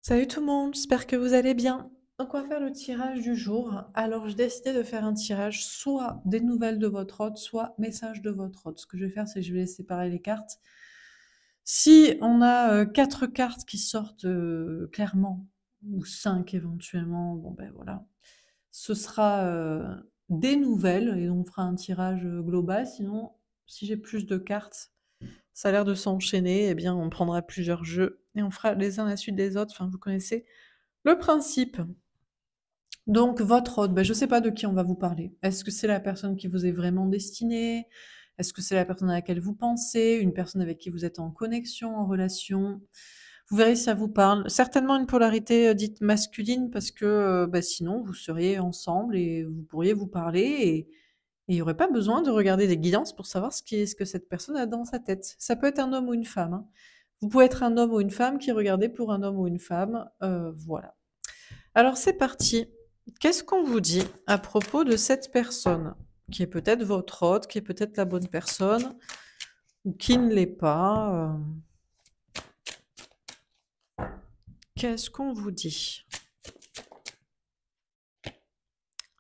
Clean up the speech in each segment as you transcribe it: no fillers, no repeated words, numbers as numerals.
Salut tout le monde, j'espère que vous allez bien. Donc on va faire le tirage du jour. Alors j'ai décidé de faire un tirage soit des nouvelles de votre hôte, soit message de votre hôte. Ce que je vais faire, c'est que je vais séparer les cartes. Si on a 4 cartes qui sortent clairement, ou 5 éventuellement, bon ben voilà, ce sera des nouvelles et on fera un tirage global. Sinon, si j'ai plus de cartes, ça a l'air de s'enchaîner, eh bien on prendra plusieurs jeux et on fera les uns à la suite des autres. Enfin, vous connaissez le principe. Donc votre hôte, je ne sais pas de qui on va vous parler. Est-ce que c'est la personne qui vous est vraiment destinée? Est-ce que c'est la personne à laquelle vous pensez? Une personne avec qui vous êtes en connexion, en relation? Vous verrez si ça vous parle. Certainement une polarité dite masculine parce que sinon vous seriez ensemble et vous pourriez vous parler et il n'y aurait pas besoin de regarder des guidances pour savoir ce que cette personne a dans sa tête. Ça peut être un homme ou une femme, hein. Vous pouvez être un homme ou une femme qui regardez pour un homme ou une femme, voilà. Alors c'est parti. Qu'est-ce qu'on vous dit à propos de cette personne, qui est peut-être votre hôte, qui est peut-être la bonne personne, ou qui ne l'est pas? Qu'est-ce qu'on vous dit?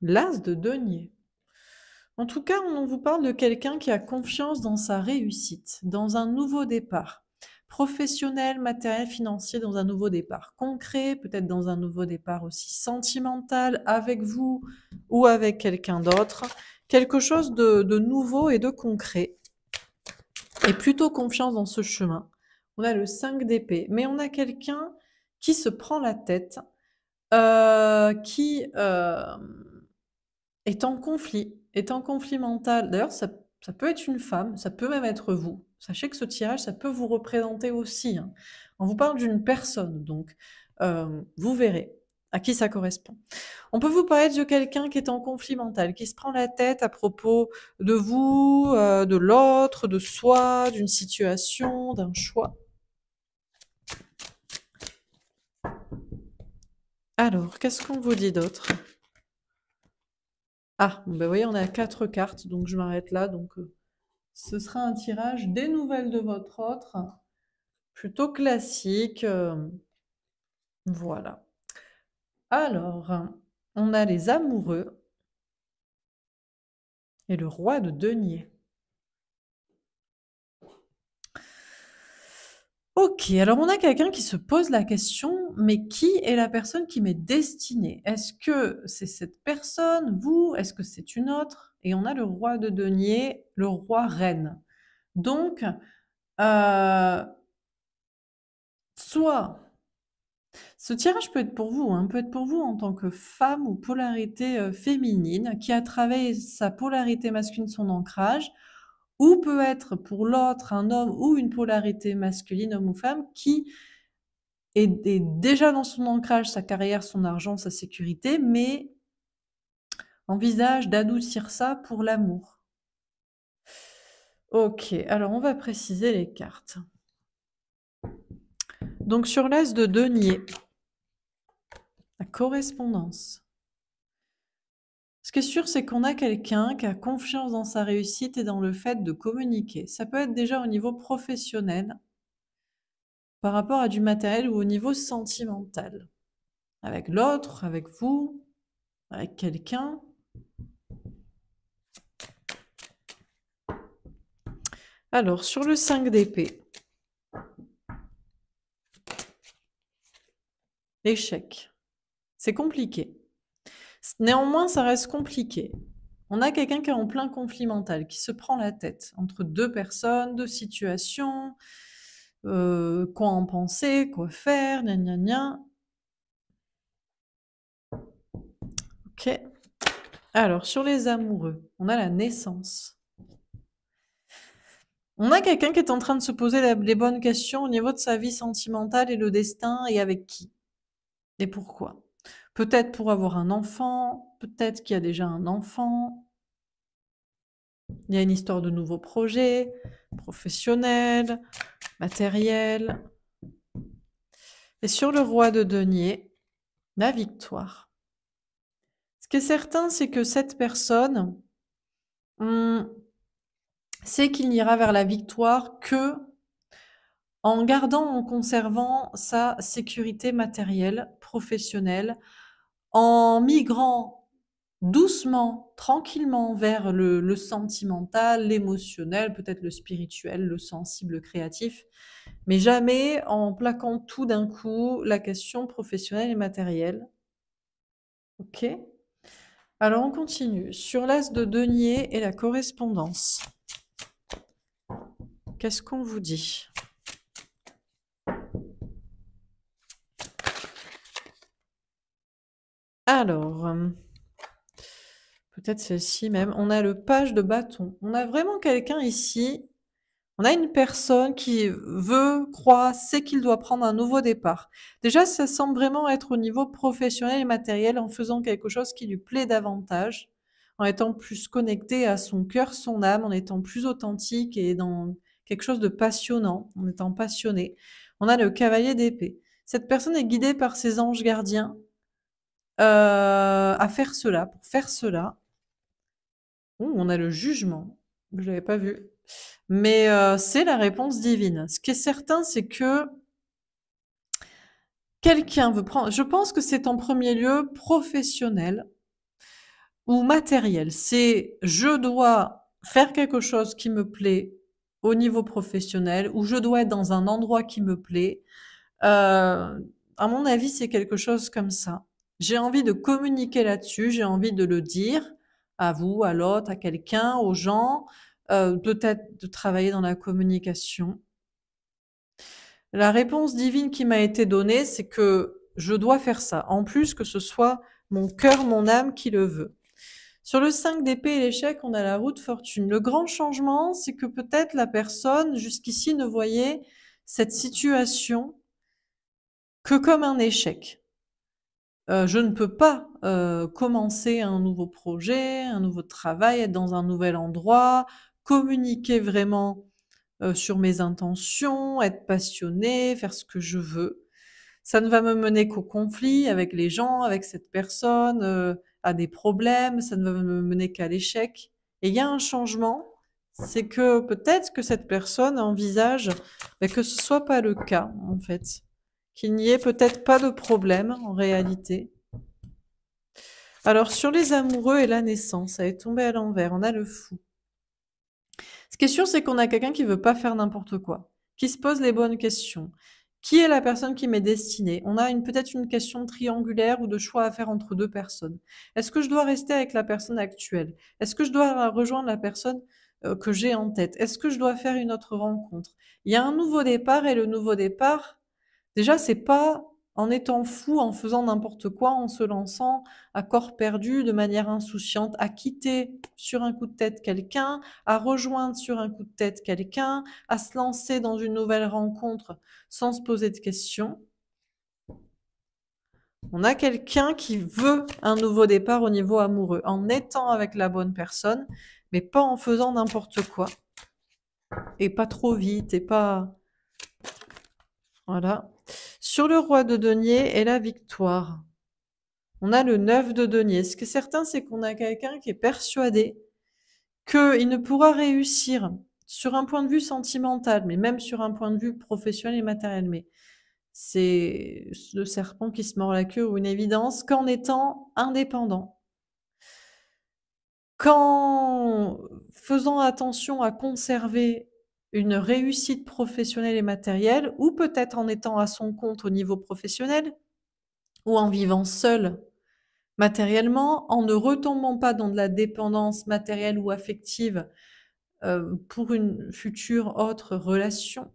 L'as de denier. En tout cas, on vous parle de quelqu'un qui a confiance dans sa réussite, dans un nouveau départ. Professionnel, matériel, financier, dans un nouveau départ. Concret, peut-être dans un nouveau départ aussi sentimental, avec vous ou avec quelqu'un d'autre. Quelque chose de nouveau et de concret. Et plutôt confiance dans ce chemin. On a le 5 d'épée, mais on a quelqu'un qui se prend la tête, qui est en conflit mental. D'ailleurs, ça peut être une femme, ça peut même être vous. Sachez que ce tirage, ça peut vous représenter aussi, hein. On vous parle d'une personne, donc vous verrez à qui ça correspond. On peut vous parler de quelqu'un qui est en conflit mental, qui se prend la tête à propos de vous, de l'autre, de soi, d'une situation, d'un choix. Alors, qu'est-ce qu'on vous dit d'autre? Ah, bon, vous voyez, on a 4 cartes, donc je m'arrête là. Donc, ce sera un tirage des nouvelles de votre autre, plutôt classique. Voilà. Alors, on a les amoureux et le roi de denier. Ok, alors on a quelqu'un qui se pose la question, mais qui est la personne qui m'est destinée? Est-ce que c'est cette personne, vous? Est-ce que c'est une autre? Et on a le roi de denier, le roi reine. Donc, soit ce tirage peut être pour vous, hein, peut être pour vous en tant que femme ou polarité féminine qui a travaillé sa polarité masculine, son ancrage, ou peut être pour l'autre un homme ou une polarité masculine, homme ou femme, qui est déjà dans son ancrage, sa carrière, son argent, sa sécurité, mais envisage d'adoucir ça pour l'amour. Ok, alors on va préciser les cartes. Donc sur l'as de denier, la correspondance. Ce qui est sûr, c'est qu'on a quelqu'un qui a confiance dans sa réussite et dans le fait de communiquer. Ça peut être déjà au niveau professionnel, par rapport à du matériel ou au niveau sentimental. Avec l'autre, avec vous, avec quelqu'un. Alors, sur le 5 d'épée, l'échec. C'est compliqué. Néanmoins, ça reste compliqué. On a quelqu'un qui est en plein conflit mental, qui se prend la tête entre deux personnes, deux situations, quoi en penser, quoi faire, gna gna gna. Ok. Alors, sur les amoureux, on a la naissance. On a quelqu'un qui est en train de se poser les bonnes questions au niveau de sa vie sentimentale et le destin et avec qui et pourquoi. Peut-être pour avoir un enfant, peut-être qu'il y a déjà un enfant. Il y a une histoire de nouveaux projets, professionnels, matériels. Et sur le roi de denier, la victoire. Ce qui est certain, c'est que cette personne sait qu'il n'ira vers la victoire que en gardant, en conservant sa sécurité matérielle, professionnelle, en migrant doucement, tranquillement vers le sentimental, l'émotionnel, peut-être le spirituel, le sensible, le créatif, mais jamais en plaquant tout d'un coup la question professionnelle et matérielle. OK? Alors on continue. Sur l'as de denier et la correspondance, qu'est-ce qu'on vous dit? Alors, peut-être celle-ci même. On a le page de bâton. On a vraiment quelqu'un ici. On a une personne qui veut, croit, sait qu'il doit prendre un nouveau départ. Déjà, ça semble vraiment être au niveau professionnel et matériel en faisant quelque chose qui lui plaît davantage, en étant plus connecté à son cœur, son âme, en étant plus authentique et dans quelque chose de passionnant, en étant passionné. On a le cavalier d'épée. Cette personne est guidée par ses anges gardiens à faire cela, pour faire cela. Ouh, on a le jugement. Je l'avais pas vu. Mais c'est la réponse divine. Ce qui est certain, c'est que quelqu'un veut prendre. Je pense que c'est en premier lieu professionnel ou matériel. C'est je dois faire quelque chose qui me plaît au niveau professionnel ou je dois être dans un endroit qui me plaît. À mon avis, c'est quelque chose comme ça. J'ai envie de communiquer là-dessus, j'ai envie de le dire à vous, à l'autre, à quelqu'un, aux gens, peut-être de travailler dans la communication. La réponse divine qui m'a été donnée, c'est que je dois faire ça. En plus que ce soit mon cœur, mon âme qui le veut. Sur le 5 d'épée et l'échec, on a la roue de fortune. Le grand changement, c'est que peut-être la personne jusqu'ici ne voyait cette situation que comme un échec. Je ne peux pas commencer un nouveau projet, un nouveau travail, être dans un nouvel endroit, communiquer vraiment sur mes intentions, être passionné, faire ce que je veux. Ça ne va me mener qu'au conflit avec les gens, avec cette personne, à des problèmes, ça ne va me mener qu'à l'échec. Et il y a un changement, c'est que peut-être que cette personne envisage que ce soit pas le cas, en fait. Qu'il n'y ait peut-être pas de problème, en réalité. Alors, sur les amoureux et la naissance, ça est tombé à l'envers, on a le fou. Ce qui est sûr, c'est qu'on a quelqu'un qui veut pas faire n'importe quoi, qui se pose les bonnes questions. Qui est la personne qui m'est destinée? On a peut-être une question triangulaire ou de choix à faire entre deux personnes. Est-ce que je dois rester avec la personne actuelle? Est-ce que je dois rejoindre la personne que j'ai en tête? Est-ce que je dois faire une autre rencontre? Il y a un nouveau départ et le nouveau départ, déjà, c'est pas en étant fou, en faisant n'importe quoi, en se lançant à corps perdu, de manière insouciante, à quitter sur un coup de tête quelqu'un, à rejoindre sur un coup de tête quelqu'un, à se lancer dans une nouvelle rencontre sans se poser de questions. On a quelqu'un qui veut un nouveau départ au niveau amoureux, en étant avec la bonne personne, mais pas en faisant n'importe quoi. Et pas trop vite, et pas... Voilà. Sur le roi de denier et la victoire. On a le 9 de denier. Ce qui est certain, c'est qu'on a quelqu'un qui est persuadé qu'il ne pourra réussir sur un point de vue sentimental, mais même sur un point de vue professionnel et matériel. Mais c'est le serpent qui se mord la queue ou une évidence qu'en étant indépendant, qu'en faisant attention à conserver une réussite professionnelle et matérielle, ou peut-être en étant à son compte au niveau professionnel, ou en vivant seul matériellement, en ne retombant pas dans de la dépendance matérielle ou affective pour une future autre relation.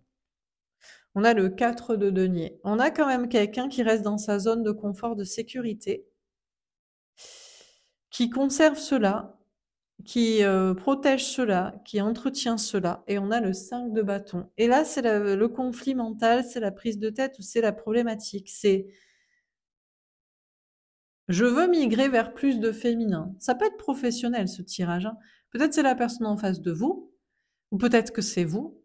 On a le 4 de denier. On a quand même quelqu'un qui reste dans sa zone de confort, de sécurité, qui conserve cela, qui protège cela, qui entretient cela. Et on a le 5 de bâton. Et là, c'est le conflit mental, c'est la prise de tête ou c'est la problématique. C'est je veux migrer vers plus de féminin. Ça peut être professionnel, ce tirage, hein. Peut-être c'est la personne en face de vous, ou peut-être que c'est vous.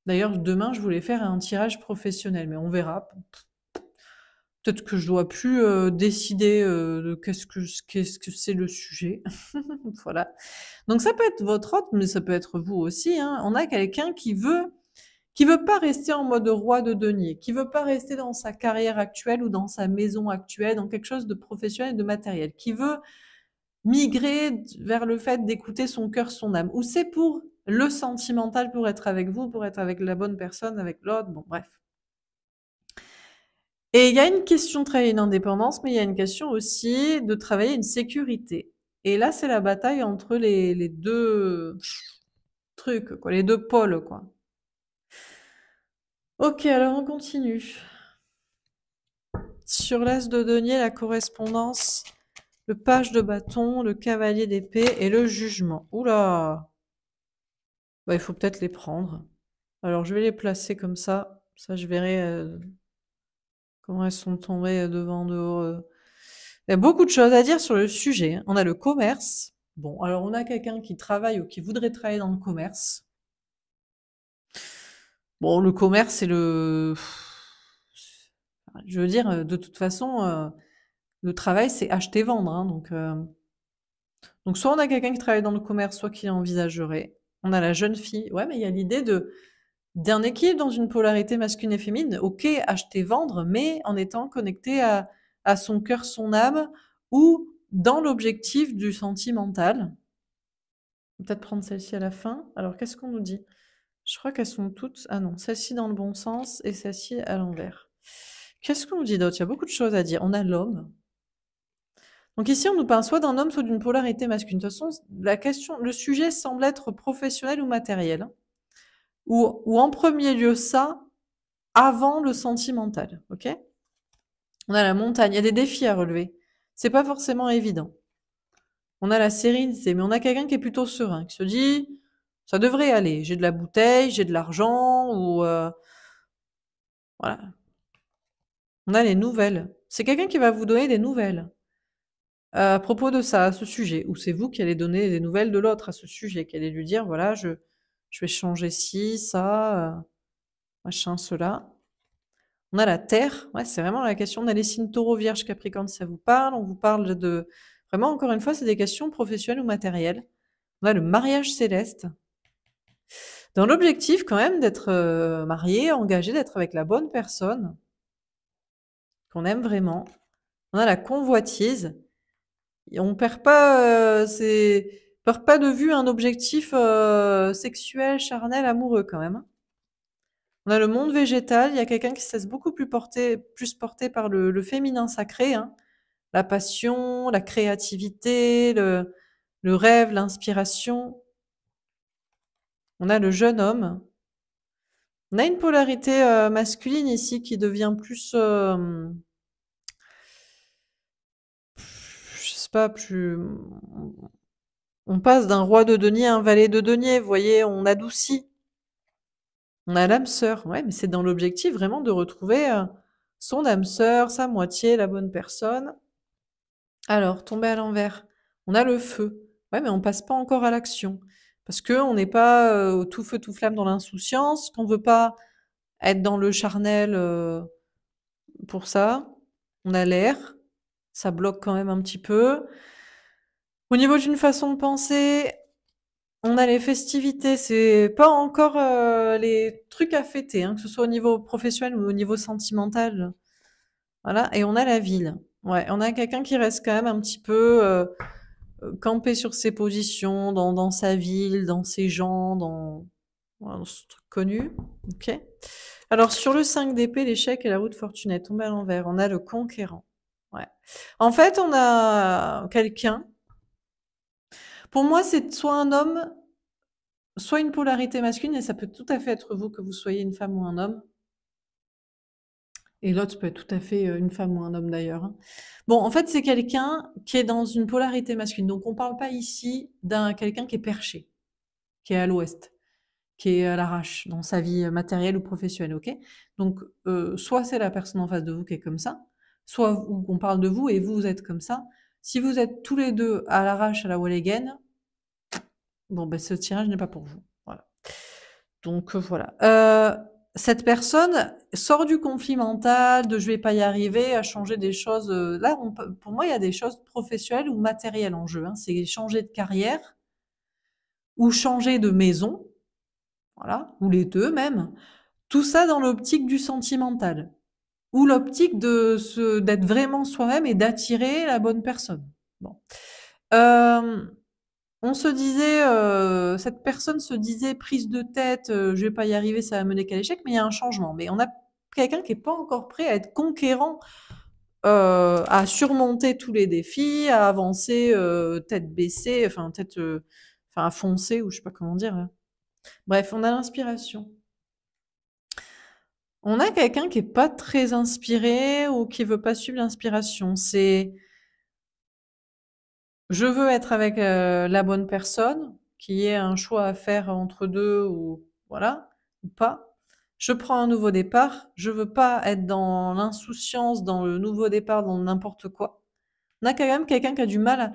D'ailleurs, demain, je voulais faire un tirage professionnel, mais on verra. Peut-être que je dois plus décider de qu'est-ce que c'est le sujet. Voilà. Donc ça peut être votre autre, mais ça peut être vous aussi, hein. On a quelqu'un qui veut pas rester en mode roi de denier, qui veut pas rester dans sa carrière actuelle ou dans sa maison actuelle, dans quelque chose de professionnel et de matériel, qui veut migrer vers le fait d'écouter son cœur, son âme, ou c'est pour le sentimental, pour être avec vous, pour être avec la bonne personne, avec l'autre, bon bref. Et il y a une question de travailler une indépendance, mais il y a une question aussi de travailler une sécurité. Et là, c'est la bataille entre les deux trucs, quoi, les deux pôles, quoi. Ok, alors on continue. Sur l'as de denier, la correspondance, le page de bâton, le cavalier d'épée et le jugement. Oula! Bah, il faut peut-être les prendre. Alors, je vais les placer comme ça. Ça, je verrai comment elles sont tombées devant, dehors. Il y a beaucoup de choses à dire sur le sujet, hein. On a le commerce. Bon, alors on a quelqu'un qui travaille ou qui voudrait travailler dans le commerce. Bon, le commerce, c'est le... Je veux dire, de toute façon, le travail, c'est acheter-vendre, hein, donc soit on a quelqu'un qui travaille dans le commerce, soit qui envisagerait. On a la jeune fille. Ouais, mais il y a l'idée d'un équilibre dans une polarité masculine et féminine. Ok, acheter, vendre, mais en étant connecté à son cœur, son âme, ou dans l'objectif du sentimental. Peut-être prendre celle-ci à la fin. Alors, qu'est-ce qu'on nous dit? Je crois qu'elles sont toutes... Ah non, celle-ci dans le bon sens et celle-ci à l'envers. Qu'est-ce qu'on nous dit d'autre? Il y a beaucoup de choses à dire. On a l'homme. Donc ici, on nous parle soit d'un homme, soit d'une polarité masculine. De toute façon, le sujet semble être professionnel ou matériel, hein. Ou en premier lieu ça, avant le sentimental, ok? On a la montagne, il y a des défis à relever. C'est pas forcément évident. On a la sérénité, mais on a quelqu'un qui est plutôt serein, qui se dit, ça devrait aller. J'ai de la bouteille, j'ai de l'argent, ou voilà. On a les nouvelles. C'est quelqu'un qui va vous donner des nouvelles à propos de ça, à ce sujet, ou c'est vous qui allez donner des nouvelles de l'autre à ce sujet, qui allez lui dire, voilà, je vais changer ci, ça, machin, cela. On a la Terre, ouais, c'est vraiment la question. On a les signes taureau, vierge, capricorne, si ça vous parle. On vous parle de... Vraiment, encore une fois, c'est des questions professionnelles ou matérielles. On a le mariage céleste. Dans l'objectif, quand même, d'être marié, engagé, d'être avec la bonne personne, qu'on aime vraiment. On a la convoitise. Et on perd pas, perd pas de vue un objectif sexuel, charnel, amoureux, quand même, hein. On a le monde végétal, il y a quelqu'un qui se laisse beaucoup plus porter par le féminin sacré, hein. La passion, la créativité, le rêve, l'inspiration. On a le jeune homme. On a une polarité masculine ici qui devient plus, je sais pas, plus. On passe d'un roi de denier à un valet de denier. Vous voyez, on adoucit. On a l'âme sœur. Ouais, mais c'est dans l'objectif vraiment de retrouver son âme sœur, sa moitié, la bonne personne. Alors, tomber à l'envers. On a le feu. Ouais, mais on passe pas encore à l'action. Parce que on n'est pas au tout feu, tout flamme dans l'insouciance, qu'on veut pas être dans le charnel pour ça. On a l'air. Ça bloque quand même un petit peu. Au niveau d'une façon de penser, on a les festivités. C'est pas encore les trucs à fêter, hein, que ce soit au niveau professionnel ou au niveau sentimental. Voilà. Et on a la ville. Ouais, on a quelqu'un qui reste quand même un petit peu campé sur ses positions, dans sa ville, dans ses gens, voilà, dans ce truc connu. Ok. Alors sur le 5 d'épée, l'échec et la roue de fortune est tombée à l'envers. On a le conquérant. Ouais. En fait, on a quelqu'un. Pour moi, c'est soit un homme, soit une polarité masculine, et ça peut tout à fait être vous, que vous soyez une femme ou un homme. Et l'autre peut être tout à fait une femme ou un homme d'ailleurs, hein. Bon, en fait, c'est quelqu'un qui est dans une polarité masculine. Donc, on parle pas ici d'un quelqu'un qui est perché, qui est à l'ouest, qui est à l'arrache dans sa vie matérielle ou professionnelle, ok? Donc, soit c'est la personne en face de vous qui est comme ça, soit on parle de vous et vous êtes comme ça. Si vous êtes tous les deux à l'arrache, à la wall again, bon, ben, ce tirage n'est pas pour vous. Voilà. Donc, voilà. Cette personne sort du conflit mental, de je vais pas y arriver, à changer des choses. Là, pour moi, il y a des choses professionnelles ou matérielles en jeu, hein. C'est changer de carrière ou changer de maison, voilà, ou les deux même. Tout ça dans l'optique du sentimental ou l'optique d'être vraiment soi-même et d'attirer la bonne personne. Bon. On se disait, cette personne se disait prise de tête, je vais pas y arriver, ça va mener qu'à l'échec, mais il y a un changement. Mais on a quelqu'un qui est pas encore prêt à être conquérant, à surmonter tous les défis, à avancer tête baissée, enfin tête, enfin à foncer ou je sais pas comment dire là. Bref, on a l'inspiration. On a quelqu'un qui est pas très inspiré ou qui veut pas suivre l'inspiration. C'est je veux être avec la bonne personne, qu'il y ait un choix à faire entre deux ou voilà, ou pas. Je prends un nouveau départ. Je veux pas être dans l'insouciance, dans le nouveau départ, dans n'importe quoi. On a quand même quelqu'un qui a du mal à...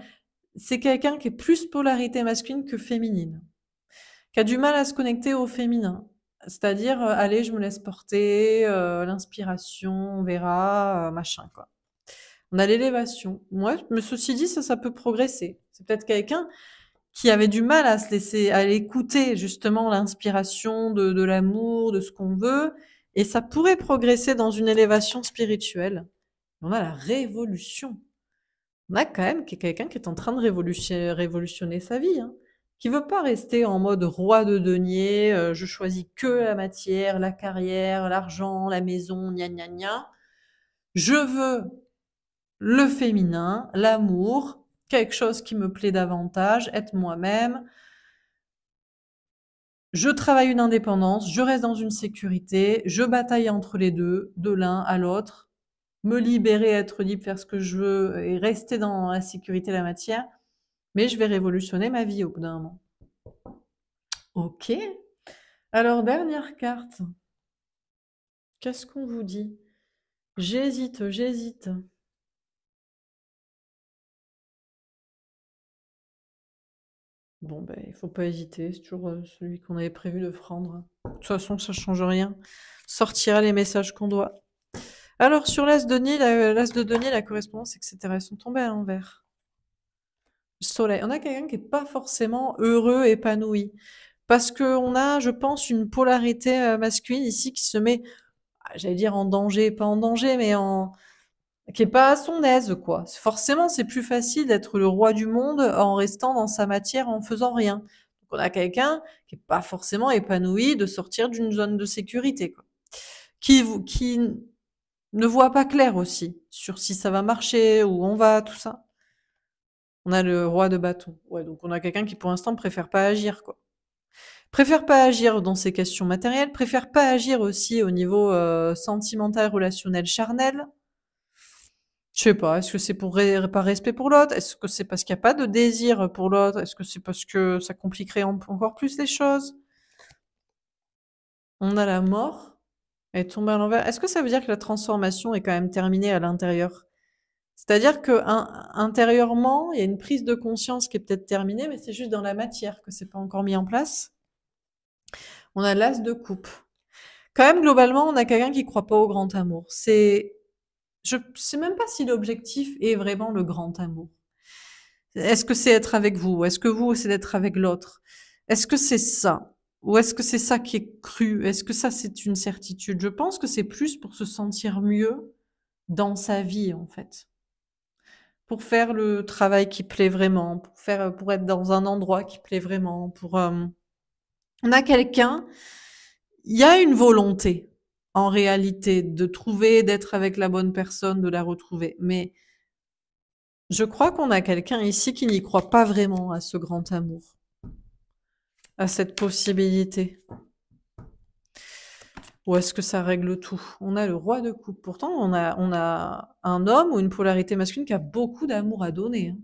C'est quelqu'un qui est plus polarité masculine que féminine, qui a du mal à se connecter au féminin. C'est-à-dire, allez, je me laisse porter, l'inspiration, on verra, machin, quoi. On a l'élévation. Moi, mais ceci dit, ça peut progresser. C'est peut-être quelqu'un qui avait du mal à se laisser, à l'écouter, justement, l'inspiration de l'amour, de ce qu'on veut. Et ça pourrait progresser dans une élévation spirituelle. On a la révolution. On a quand même quelqu'un qui est en train de révolutionner sa vie, hein, qui veut pas rester en mode roi de denier, je choisis que la matière, la carrière, l'argent, la maison, gna gna gna. Je veux le féminin, l'amour, quelque chose qui me plaît davantage, être moi-même. Je travaille une indépendance, je reste dans une sécurité, je bataille entre les deux, de l'un à l'autre, me libérer, être libre, faire ce que je veux et rester dans la sécurité, la matière. Mais je vais révolutionner ma vie au bout d'un moment. Ok. Alors, dernière carte. Qu'est-ce qu'on vous dit? J'hésite, j'hésite. Bon, ben, il faut pas hésiter. C'est toujours celui qu'on avait prévu de prendre. De toute façon, ça change rien. Sortira les messages qu'on doit. Alors, sur l'as de denier, la correspondance, etc., elles sont tombées à l'envers. Soleil. On a quelqu'un qui est pas forcément heureux, épanoui. Parce qu'on a, je pense, une polarité masculine ici qui se met, j'allais dire en danger, pas en danger, mais qui est pas à son aise, quoi. Forcément, c'est plus facile d'être le roi du monde en restant dans sa matière, en faisant rien. Donc, on a quelqu'un qui est pas forcément épanoui de sortir d'une zone de sécurité, quoi. Qui ne voit pas clair aussi sur si ça va marcher, où on va, tout ça. On a le roi de bâton. Ouais, donc on a quelqu'un qui pour l'instant préfère pas agir, quoi. Préfère pas agir dans ces questions matérielles, préfère pas agir aussi au niveau sentimental, relationnel, charnel. Je sais pas, est-ce que c'est pour par respect pour l'autre? Est-ce que c'est parce qu'il n'y a pas de désir pour l'autre? Est-ce que c'est parce que ça compliquerait encore plus les choses? On a la mort, elle est tombée à l'envers. Est-ce que ça veut dire que la transformation est quand même terminée à l'intérieur? C'est-à-dire que intérieurement, il y a une prise de conscience qui est peut-être terminée, mais c'est juste dans la matière que c'est pas encore mis en place. On a l'as de coupe. Quand même, globalement, on a quelqu'un qui croit pas au grand amour. Je sais même pas si l'objectif est vraiment le grand amour. Est-ce que c'est être avec vous? Est-ce que vous, c'est d'être avec l'autre? Est-ce que c'est ça? Ou est-ce que c'est ça qui est cru? Est-ce que ça, c'est une certitude? Je pense que c'est plus pour se sentir mieux dans sa vie, en fait. Pour faire le travail qui plaît vraiment, pour être dans un endroit qui plaît vraiment, on a quelqu'un, il y a une volonté, en réalité, de trouver, d'être avec la bonne personne, de la retrouver. Mais je crois qu'on a quelqu'un ici qui n'y croit pas vraiment à ce grand amour, à cette possibilité. Ou est-ce que ça règle tout? On a le roi de coupe. Pourtant, on a un homme ou une polarité masculine qui a beaucoup d'amour à donner, hein,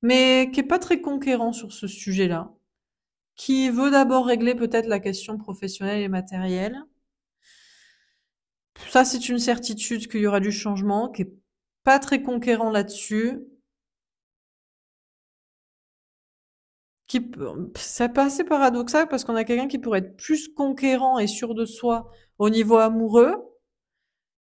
mais qui est pas très conquérant sur ce sujet-là, qui veut d'abord régler peut-être la question professionnelle et matérielle. Ça, c'est une certitude qu'il y aura du changement, qui est pas très conquérant là-dessus. C'est pas assez paradoxal parce qu'on a quelqu'un qui pourrait être plus conquérant et sûr de soi au niveau amoureux.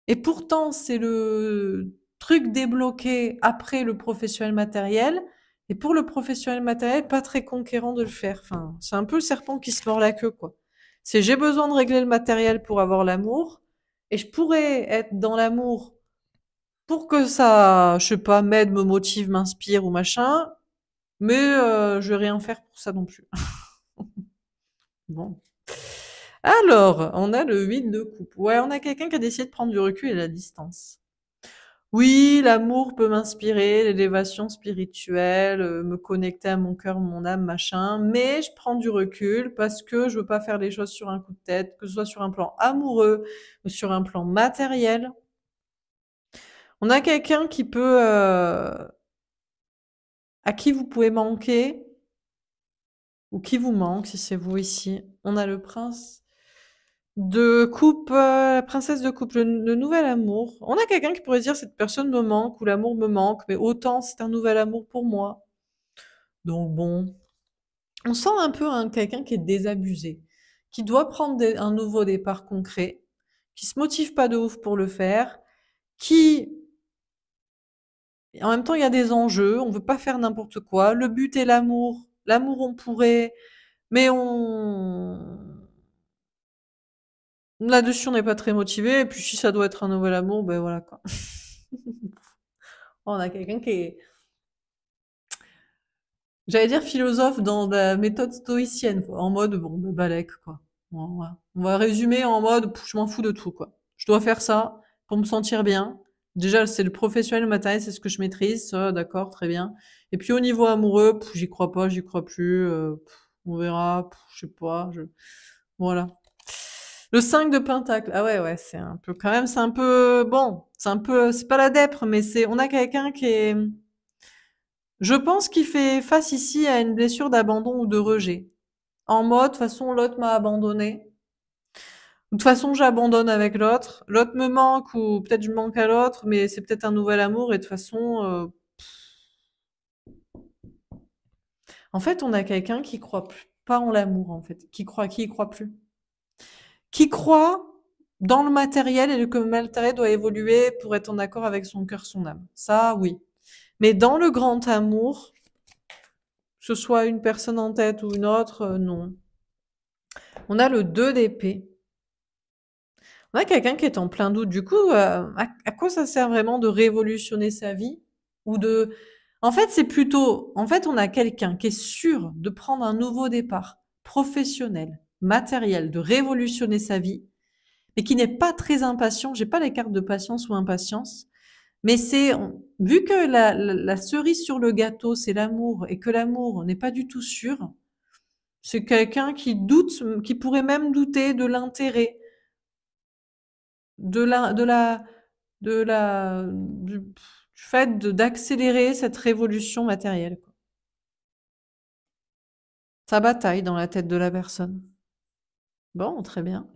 Et pourtant, c'est le truc débloqué après le professionnel matériel. Et pour le professionnel matériel, pas très conquérant de le faire. Enfin, c'est un peu le serpent qui se mord la queue, quoi. C'est j'ai besoin de régler le matériel pour avoir l'amour, et je pourrais être dans l'amour pour que ça, je sais pas, m'aide, me motive, m'inspire ou machin, mais je vais rien faire pour ça non plus. Bon. Alors, on a le 8 de coupe. Ouais, on a quelqu'un qui a décidé de prendre du recul et la distance. Oui, l'amour peut m'inspirer, l'élévation spirituelle, me connecter à mon cœur, mon âme, machin, mais je prends du recul parce que je veux pas faire les choses sur un coup de tête, que ce soit sur un plan amoureux ou sur un plan matériel. On a quelqu'un qui peut, à qui vous pouvez manquer, ou qui vous manque si c'est vous ici. On a le prince de coupe, la princesse de coupe, le nouvel amour. On a quelqu'un qui pourrait dire cette personne me manque ou l'amour me manque, mais autant c'est un nouvel amour pour moi. Donc bon, on sent un peu quelqu'un qui est désabusé, qui doit prendre un nouveau départ concret, qui se motive pas de ouf pour le faire, qui en même temps il y a des enjeux, on veut pas faire n'importe quoi. Le but est l'amour. L'amour on pourrait, mais là-dessus on n'est pas très motivé. Et puis si ça doit être un nouvel amour, ben voilà quoi. On a quelqu'un qui est, j'allais dire philosophe dans la méthode stoïcienne, quoi. En mode, bon, bah, balèque, quoi. Bon, voilà. On va résumer en mode, je m'en fous de tout, quoi. Je dois faire ça pour me sentir bien. Déjà, c'est le professionnel, le matériel, c'est ce que je maîtrise, ça, d'accord, très bien. Et puis au niveau amoureux, j'y crois pas, j'y crois plus, on verra, je sais pas, voilà. Le 5 de pentacle. Ah ouais, ouais, c'est un peu, quand même, c'est un peu, bon, c'est pas la dèpre, mais on a quelqu'un qui est, je pense qu'il fait face ici à une blessure d'abandon ou de rejet. En mode, de toute façon, l'autre m'a abandonné. De toute façon, j'abandonne avec l'autre. L'autre me manque ou peut-être je manque à l'autre, mais c'est peut-être un nouvel amour et de toute façon, en fait, on a quelqu'un qui croit pas en l'amour, en fait. Qui y croit plus. Qui croit dans le matériel et que le matériel doit évoluer pour être en accord avec son cœur, son âme. Ça, oui. Mais dans le grand amour, que ce soit une personne en tête ou une autre, non. On a le 2 d'épée. On a quelqu'un qui est en plein doute. Du coup, à quoi ça sert vraiment de révolutionner sa vie ou de... En fait, c'est plutôt... En fait, on a quelqu'un qui est sûr de prendre un nouveau départ professionnel, matériel, de révolutionner sa vie, mais qui n'est pas très impatient. J'ai pas les cartes de patience ou impatience, mais vu que la cerise sur le gâteau, c'est l'amour, et que l'amour n'est pas du tout sûr, c'est quelqu'un qui doute, qui pourrait même douter de l'intérêt, de la, de la, du fait d'accélérer cette révolution matérielle, quoi. Ça bataille dans la tête de la personne. Bon, très bien.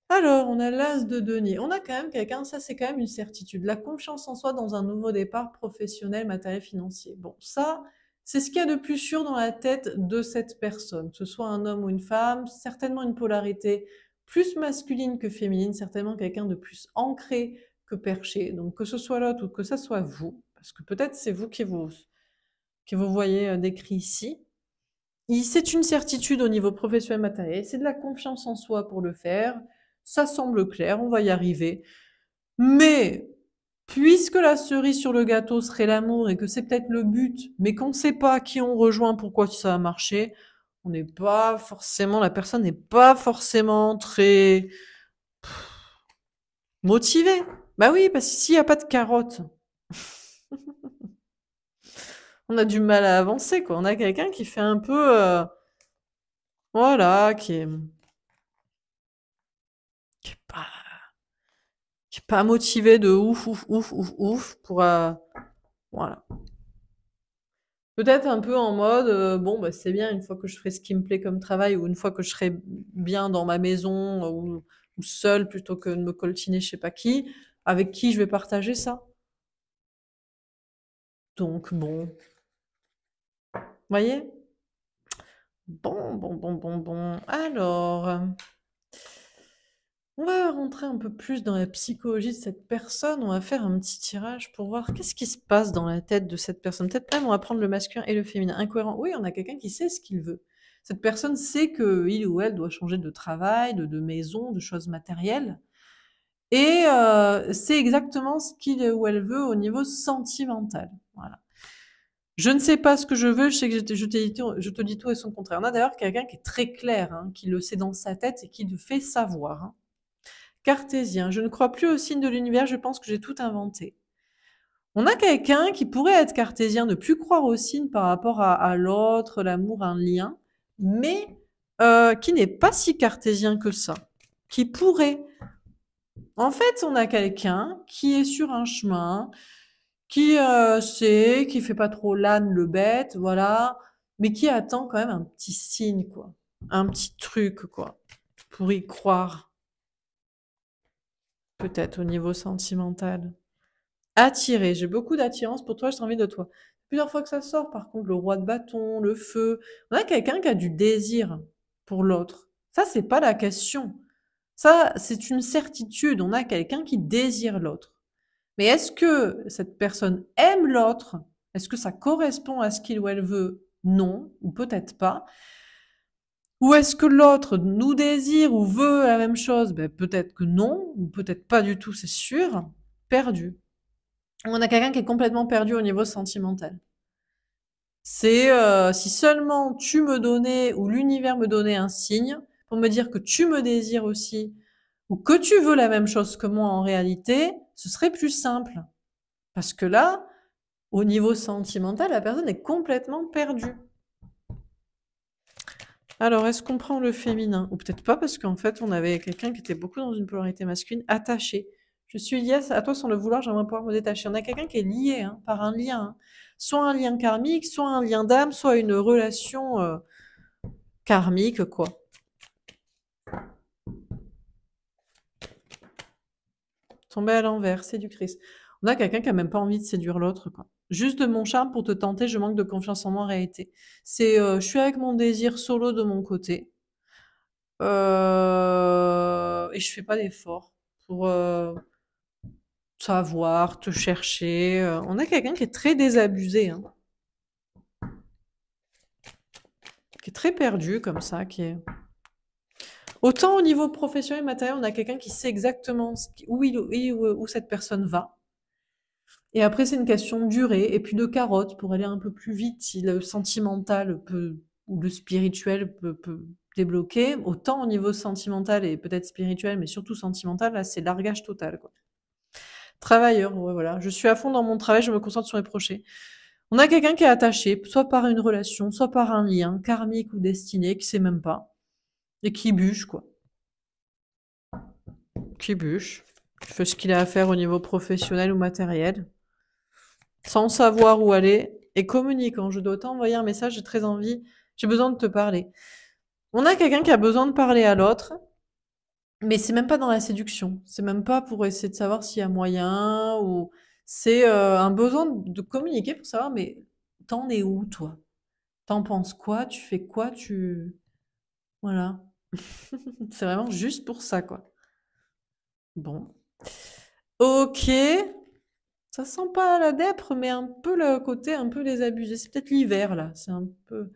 Alors, on a l'as de denier. On a quand même quelqu'un, ça c'est quand même une certitude. La confiance en soi dans un nouveau départ professionnel, matériel, financier. Bon, ça, c'est ce qu'il y a de plus sûr dans la tête de cette personne. Que ce soit un homme ou une femme, certainement une polarité plus masculine que féminine, certainement quelqu'un de plus ancré que perché. Donc, que ce soit l'autre ou que ce soit vous, parce que peut-être c'est vous qui vous voyez décrit ici. C'est une certitude au niveau professionnel matériel, c'est de la confiance en soi pour le faire. Ça semble clair, on va y arriver. Mais puisque la cerise sur le gâteau serait l'amour et que c'est peut-être le but, mais qu'on ne sait pas qui on rejoint, pourquoi ça a marché, on n'est pas forcément, la personne n'est pas forcément très motivée. Bah oui, parce que s'il n'y a pas de carotte, on a du mal à avancer, quoi. On a quelqu'un qui fait un peu, voilà, qui est pas qui est pas motivé de ouf, ouf, ouf, ouf, ouf pour, voilà. Peut-être un peu en mode, bon, bah, c'est bien une fois que je ferai ce qui me plaît comme travail ou une fois que je serai bien dans ma maison ou seule plutôt que de me coltiner je sais pas qui, avec qui je vais partager ça. Donc bon, voyez? Bon, bon, bon, bon, bon. Alors, on va rentrer un peu plus dans la psychologie de cette personne. On va faire un petit tirage pour voir qu'est-ce qui se passe dans la tête de cette personne. Peut-être même on va prendre le masculin et le féminin. Incohérent. Oui, on a quelqu'un qui sait ce qu'il veut. Cette personne sait qu'il ou elle doit changer de travail, de maison, de choses matérielles et c'est exactement ce qu'il ou elle veut au niveau sentimental. Voilà. Je ne sais pas ce que je veux, je sais que je te dis tout et son contraire. On a d'ailleurs quelqu'un qui est très clair, hein, qui le sait dans sa tête et qui le fait savoir. Hein. Cartésien, je ne crois plus aux signes de l'univers, je pense que j'ai tout inventé. On a quelqu'un qui pourrait être cartésien, ne plus croire aux signes par rapport à l'autre, l'amour, un lien, mais qui n'est pas si cartésien que ça, qui pourrait. En fait, on a quelqu'un qui est sur un chemin, qui sait, qui fait pas trop l'âne, le bête, voilà, mais qui attend quand même un petit signe, quoi, un petit truc, quoi, pour y croire, peut-être au niveau sentimental. Attiré, j'ai beaucoup d'attirance pour toi, j'ai envie de toi. Plusieurs fois que ça sort, par contre, le roi de bâton, le feu. On a quelqu'un qui a du désir pour l'autre. Ça, c'est pas la question. Ça, c'est une certitude. On a quelqu'un qui désire l'autre. Mais est-ce que cette personne aime l'autre? Est-ce que ça correspond à ce qu'il ou elle veut? Non, ou peut-être pas. Ou est-ce que l'autre nous désire ou veut la même chose? Ben, peut-être que non, ou peut-être pas du tout, c'est sûr. Perdu. On a quelqu'un qui est complètement perdu au niveau sentimental. C'est si seulement tu me donnais ou l'univers me donnait un signe pour me dire que tu me désires aussi ou que tu veux la même chose que moi en réalité, ce serait plus simple. Parce que là, au niveau sentimental, la personne est complètement perdue. Alors, est-ce qu'on prend le féminin? Ou peut-être pas, parce qu'en fait, on avait quelqu'un qui était beaucoup dans une polarité masculine, attaché. Je suis liée à toi sans le vouloir, j'aimerais pouvoir me détacher. On a quelqu'un qui est lié hein, par un lien. Hein. Soit un lien karmique, soit un lien d'âme, soit une relation karmique, quoi. Tomber à l'envers, séductrice. On a quelqu'un qui a même pas envie de séduire l'autre, quoi. Juste de mon charme pour te tenter, je manque de confiance en moi en réalité. C'est, je suis avec mon désir solo de mon côté. Et je fais pas d'efforts pour savoir, te chercher. On a quelqu'un qui est très désabusé, hein, qui est très perdu comme ça, qui est. Autant au niveau professionnel et matériel, on a quelqu'un qui sait exactement où cette personne va. Et après, c'est une question de durée et puis de carotte pour aller un peu plus vite. Si le sentimental peut, ou le spirituel peut débloquer, autant au niveau sentimental et peut-être spirituel, mais surtout sentimental, là, c'est largage total, quoi. Travailleur, ouais, voilà. Je suis à fond dans mon travail, je me concentre sur mes projets. On a quelqu'un qui est attaché, soit par une relation, soit par un lien, karmique ou destiné, qui sait même pas, et qui bûche, quoi. Qui bûche, qui fait ce qu'il a à faire au niveau professionnel ou matériel, sans savoir où aller, et communiquant. Je dois t'envoyer un message, j'ai très envie, j'ai besoin de te parler. On a quelqu'un qui a besoin de parler à l'autre, mais c'est même pas dans la séduction. C'est même pas pour essayer de savoir s'il y a moyen ou c'est un besoin de communiquer pour savoir, mais t'en es où, toi? T'en penses quoi? Tu fais quoi? Voilà. C'est vraiment juste pour ça, quoi. Bon. Ok. Ça sent pas la dèpre, mais un peu le côté un peu désabusé. C'est peut-être l'hiver, là. C'est un peu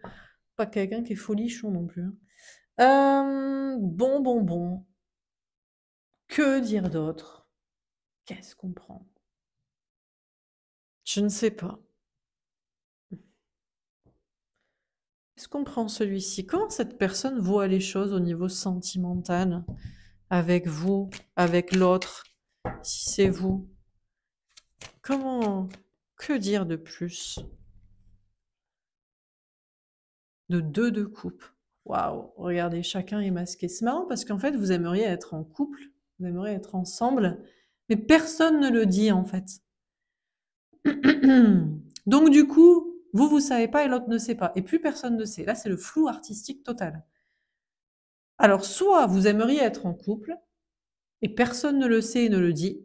pas quelqu'un qui est folichon non plus. Hein. Bon. Que dire d'autre? Qu'est-ce qu'on prend? Je ne sais pas. Est-ce qu'on prend celui-ci? Comment cette personne voit les choses au niveau sentimental? Avec vous, avec l'autre, si c'est vous? Comment? Que dire de plus? De deux de coupe. Waouh, regardez, chacun est masqué. C'est marrant parce qu'en fait, vous aimeriez être en couple, vous aimeriez être ensemble, mais personne ne le dit en fait. Donc du coup, vous savez pas et l'autre ne sait pas. Et plus personne ne sait. Là, c'est le flou artistique total. Alors, soit vous aimeriez être en couple, et personne ne le sait et ne le dit,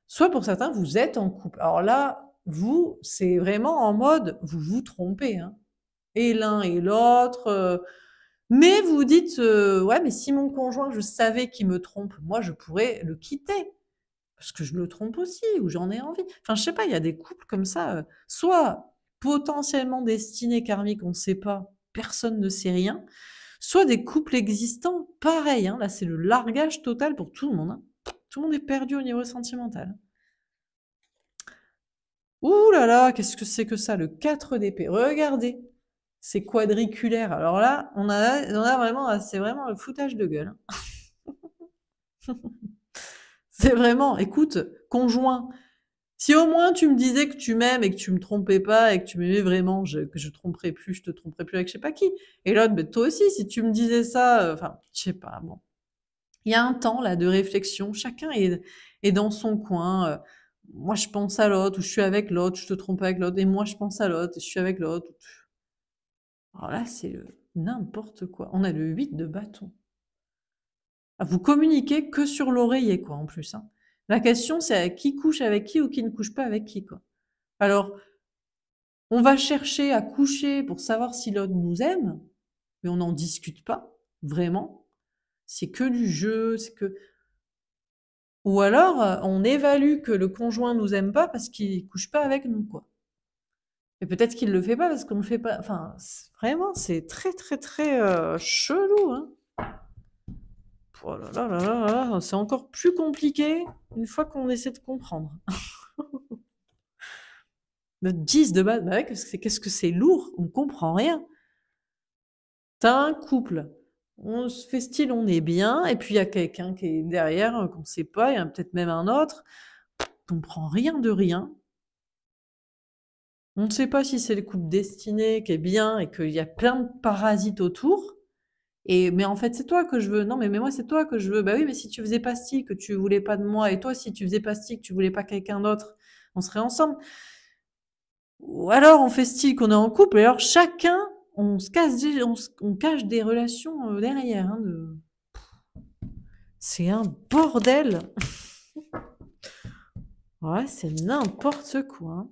soit pour certains, vous êtes en couple. Alors là, vous, c'est vraiment en mode, vous vous trompez, hein. Et l'un et l'autre. Mais vous vous dites, ouais, mais si mon conjoint, je savais qu'il me trompe, moi, je pourrais le quitter. Parce que je le trompe aussi, ou j'en ai envie. Enfin, je sais pas, il y a des couples comme ça, soit potentiellement destinés karmiques, on ne sait pas, personne ne sait rien, soit des couples existants, pareil, hein, là c'est le largage total pour tout le monde, hein. Tout le monde est perdu au niveau sentimental. Ouh là là, qu'est-ce que c'est que ça, le 4 d'épée? Regardez, c'est quadriculaire. Alors là, on a vraiment, c'est vraiment le foutage de gueule, hein. C'est vraiment, écoute, conjoint, si au moins tu me disais que tu m'aimes et que tu me trompais pas et que tu m'aimais vraiment, que je tromperais plus, je te tromperais plus avec je sais pas qui. Et l'autre, ben, toi aussi, si tu me disais ça, enfin, je sais pas, bon. Il y a un temps là de réflexion, chacun est dans son coin. Moi, je pense à l'autre, ou je suis avec l'autre, je te trompe avec l'autre, et moi, je pense à l'autre, et je suis avec l'autre. Alors là, c'est n'importe quoi. On a le 8 de bâton. Ah, vous communiquez que sur l'oreiller, quoi, en plus, hein. La question, c'est qui couche avec qui ou qui ne couche pas avec qui, quoi. Alors, on va chercher à coucher pour savoir si l'autre nous aime, mais on n'en discute pas, vraiment. C'est que du jeu, c'est que... Ou alors, on évalue que le conjoint nous aime pas parce qu'il couche pas avec nous, quoi. Et peut-être qu'il le fait pas parce qu'on le fait pas. Enfin, vraiment, c'est très, très, très chelou, hein. Oh là là là là là, c'est encore plus compliqué une fois qu'on essaie de comprendre. Le 10 de base, bah ouais, qu'est-ce que c'est lourd, on comprend rien. T'as un couple, on se fait style, on est bien, et puis il y a quelqu'un qui est derrière, qu'on sait pas, il y a peut-être même un autre, on comprend rien de rien. On ne sait pas si c'est le couple destiné qui est bien et qu'il y a plein de parasites autour. Mais en fait, c'est toi que je veux. Non, mais moi, c'est toi que je veux. Bah oui, mais si tu faisais pas ci, que tu voulais pas de moi, et toi, si tu faisais pas ci, que tu voulais pas quelqu'un d'autre, on serait ensemble. Ou alors, on fait style qu'on est en couple, et alors chacun, on cache des relations derrière, hein, c'est un bordel. Ouais, c'est n'importe quoi, hein.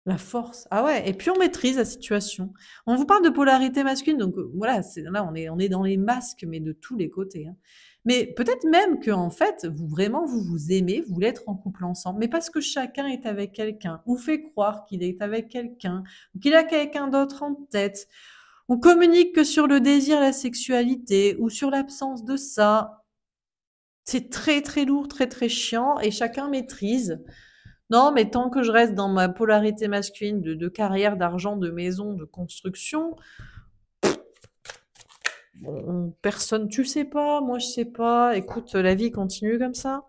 La force. Ah ouais, et puis on maîtrise la situation. On vous parle de polarité masculine, donc voilà, là on est dans les masques, mais de tous les côtés, hein. Mais peut-être même que en fait, vous vous aimez, vous voulez être en couple ensemble, mais parce que chacun est avec quelqu'un, ou fait croire qu'il est avec quelqu'un, ou qu'il a quelqu'un d'autre en tête. On communique que sur le désir, la sexualité, ou sur l'absence de ça. C'est très très lourd, très très chiant, et chacun maîtrise. Non, mais tant que je reste dans ma polarité masculine de carrière, d'argent, de maison, de construction, personne, tu sais pas, moi je sais pas. Écoute, la vie continue comme ça.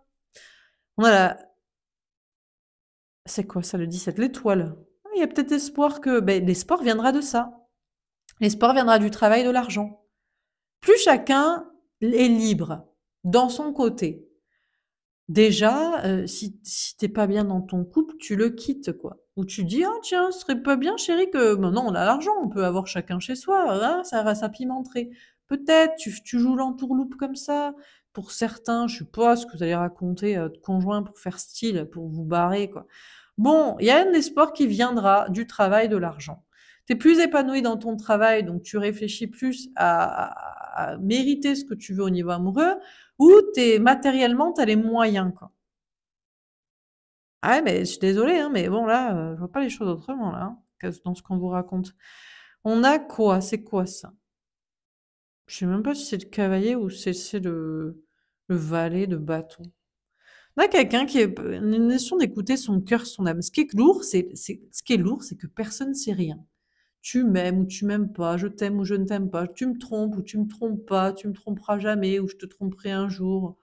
On a c'est quoi ça, le 17? L'étoile. Ah, il y a peut-être espoir que, ben, l'espoir viendra de ça. L'espoir viendra du travail, de l'argent. Plus chacun est libre dans son côté. Déjà, si tu pas bien dans ton couple, tu le quittes, quoi. Ou tu dis: «Ah tiens, ce serait pas bien chérie que maintenant on a l'argent, on peut avoir chacun chez soi, hein, ça pimenterait». Peut-être, tu joues l'entourloupe comme ça. Pour certains, je sais pas ce que vous allez raconter à votre conjoint pour faire style, pour vous barrer, quoi. Bon, il y a un espoir qui viendra du travail, de l'argent. Tu es plus épanoui dans ton travail, donc tu réfléchis plus à mériter ce que tu veux au niveau amoureux, ou matériellement, tu as les moyens, quoi. Ah ouais, mais je suis désolée, hein, mais bon, là, je vois pas les choses autrement, là, hein, dans ce qu'on vous raconte. On a quoi? C'est quoi ça? Je sais même pas si c'est le cavalier ou c'est le valet de bâton. On a quelqu'un qui est une notion d'écouter son cœur, son âme. Ce qui est lourd, c'est que personne ne sait rien. Tu m'aimes ou tu m'aimes pas, je t'aime ou je ne t'aime pas, tu me trompes ou tu me trompes pas, tu me tromperas jamais ou je te tromperai un jour.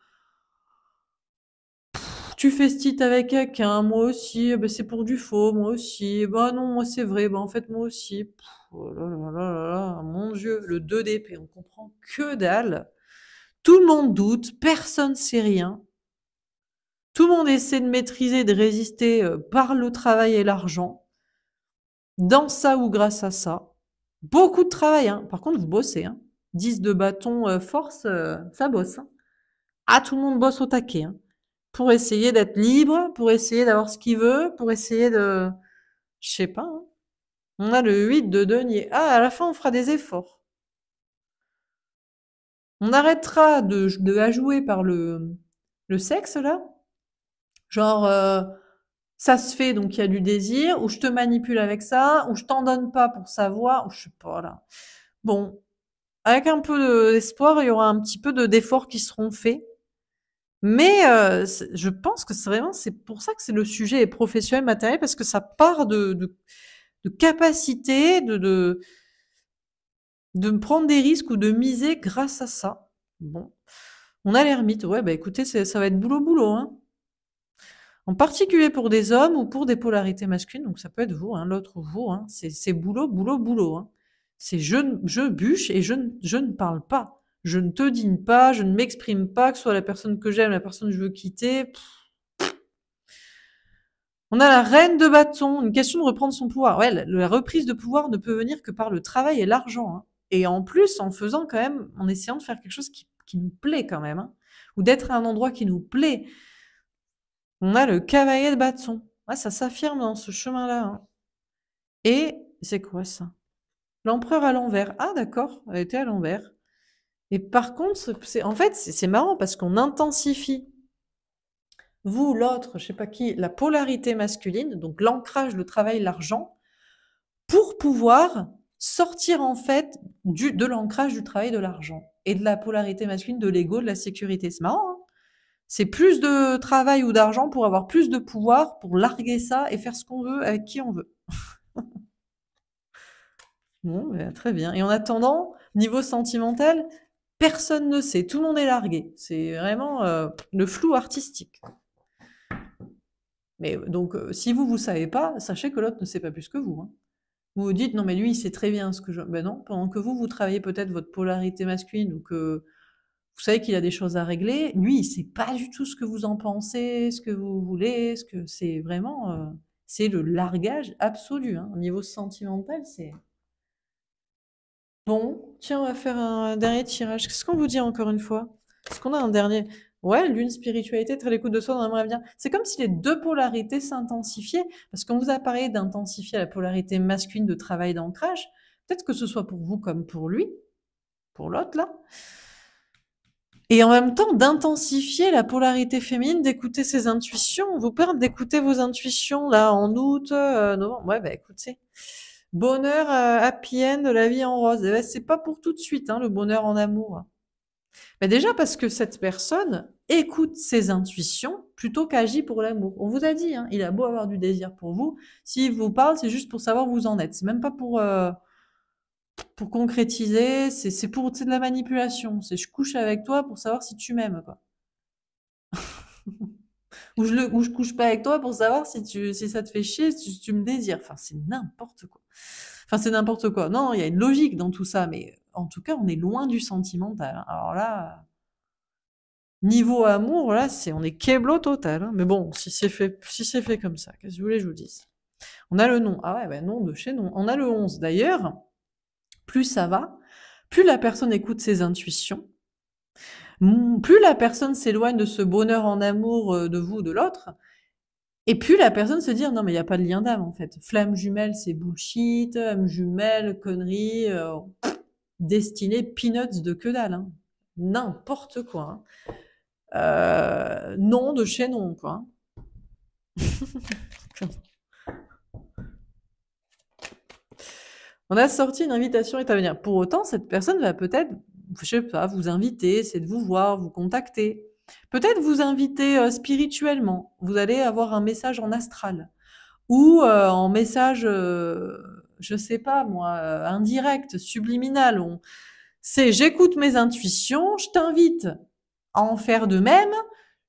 Tu fais ce avec quelqu'un, moi aussi, eh ben c'est pour du faux, moi aussi. Bah non, moi c'est vrai, bah en fait moi aussi. Oh là là là là là, mon Dieu, le 2 d'épée, on comprend que dalle. Tout le monde doute, personne sait rien. Tout le monde essaie de maîtriser, de résister par le travail et l'argent, dans ça ou grâce à ça. Beaucoup de travail, hein. Par contre, vous bossez, hein. 10 de bâton force, ça bosse, hein. Ah, tout le monde bosse au taquet, hein. Pour essayer d'être libre, pour essayer d'avoir ce qu'il veut, pour essayer de... Je sais pas, hein. On a le 8 de denier. Ah, à la fin, on fera des efforts. On arrêtera de jouer par le sexe, là. Genre, Ça se fait, donc il y a du désir, ou je te manipule avec ça, ou je t'en donne pas pour savoir, ou je sais pas là. Bon, avec un peu d'espoir, il y aura un petit peu d'efforts qui seront faits. Mais je pense que c'est vraiment, c'est pour ça que c'est le sujet est professionnel matériel, parce que ça part de capacité, de prendre des risques ou de miser grâce à ça. Bon, on a l'ermite. Ouais, bah écoutez, ça va être boulot, hein. En particulier pour des hommes ou pour des polarités masculines, donc ça peut être vous, hein, l'autre ou vous, hein. C'est boulot, hein. C'est je bûche et je ne parle pas. Je ne te dîne pas, je ne m'exprime pas, que ce soit la personne que j'aime, la personne que je veux quitter. On a la reine de bâton, une question de reprendre son pouvoir. Ouais, la reprise de pouvoir ne peut venir que par le travail et l'argent, hein. Et en plus, en faisant quand même, en essayant de faire quelque chose qui nous plaît quand même, hein. Ou d'être à un endroit qui nous plaît. On a le cavalier de bâton. Ouais, ça s'affirme dans ce chemin-là, hein. Et c'est quoi ça? L'empereur à l'envers. Ah d'accord, elle était à l'envers. Et par contre, en fait, c'est marrant parce qu'on intensifie, vous, l'autre, je sais pas qui, la polarité masculine, donc l'ancrage, le travail, l'argent, pour pouvoir sortir en fait de l'ancrage du travail de l'argent et de la polarité masculine, de l'ego, de la sécurité. C'est marrant, hein. C'est plus de travail ou d'argent pour avoir plus de pouvoir, pour larguer ça et faire ce qu'on veut avec qui on veut. Bon, bah, très bien. Et en attendant, niveau sentimental, personne ne sait, tout le monde est largué. C'est vraiment le flou artistique. Mais donc, si vous savez pas, sachez que l'autre ne sait pas plus que vous, hein. Vous vous dites, non, mais lui, il sait très bien ce que je. Ben non, pendant que vous travaillez peut-être votre polarité masculine ou que vous savez qu'il a des choses à régler, lui, il sait pas du tout ce que vous en pensez, ce que vous voulez, ce que c'est vraiment. C'est le largage absolu, hein. Au niveau sentimental, c'est. Bon, tiens, on va faire un dernier tirage. Qu'est-ce qu'on vous dit encore une fois? Est-ce qu'on a un dernier? Ouais, lune, spiritualité, être à l'écoute de soi dans l'amour bien. C'est comme si les deux polarités s'intensifiaient, parce qu'on vous a parlé d'intensifier la polarité masculine de travail d'ancrage. Peut-être que ce soit pour vous comme pour lui, pour l'autre là. Et en même temps, d'intensifier la polarité féminine, d'écouter ses intuitions. Vous perdez d'écouter vos intuitions là en août, novembre. Ouais, bah écoutez. Bonheur, happy end de la vie en rose. Eh ben, c'est pas pour tout de suite, hein, le bonheur en amour. Ben déjà parce que cette personne écoute ses intuitions plutôt qu'agit pour l'amour. On vous a dit, hein, il a beau avoir du désir pour vous, s'il vous parle, c'est juste pour savoir où vous en êtes. C'est même pas pour concrétiser, c'est pour de la manipulation. C'est je couche avec toi pour savoir si tu m'aimes, quoi. Ou je couche pas avec toi pour savoir si ça te fait chier, si tu me désires. Enfin, c'est n'importe quoi. Enfin, c'est n'importe quoi. Non, il y a une logique dans tout ça, mais en tout cas, on est loin du sentimental, hein. Alors là, niveau amour, là, on est keblo total, hein. Mais bon, si c'est fait comme ça, qu'est-ce que vous voulez que je vous dise? On a le nom. Ah ouais, ben non de chez non. On a le 11. D'ailleurs, plus ça va, plus la personne écoute ses intuitions, plus la personne s'éloigne de ce bonheur en amour de vous, de l'autre, et plus la personne se dit, non, mais il n'y a pas de lien d'âme, en fait. Flamme jumelle, c'est bullshit, âme jumelle, connerie, destinée, peanuts de que dalle, hein. N'importe quoi, hein. Non de chez non, quoi. On a sorti une invitation est à venir. Pour autant, cette personne va peut-être, je sais pas, vous inviter, c'est de vous voir, vous contacter. Peut-être vous inviter spirituellement. Vous allez avoir un message en astral. Ou en message, je sais pas moi, indirect, subliminal. C'est j'écoute mes intuitions, je t'invite à en faire de même,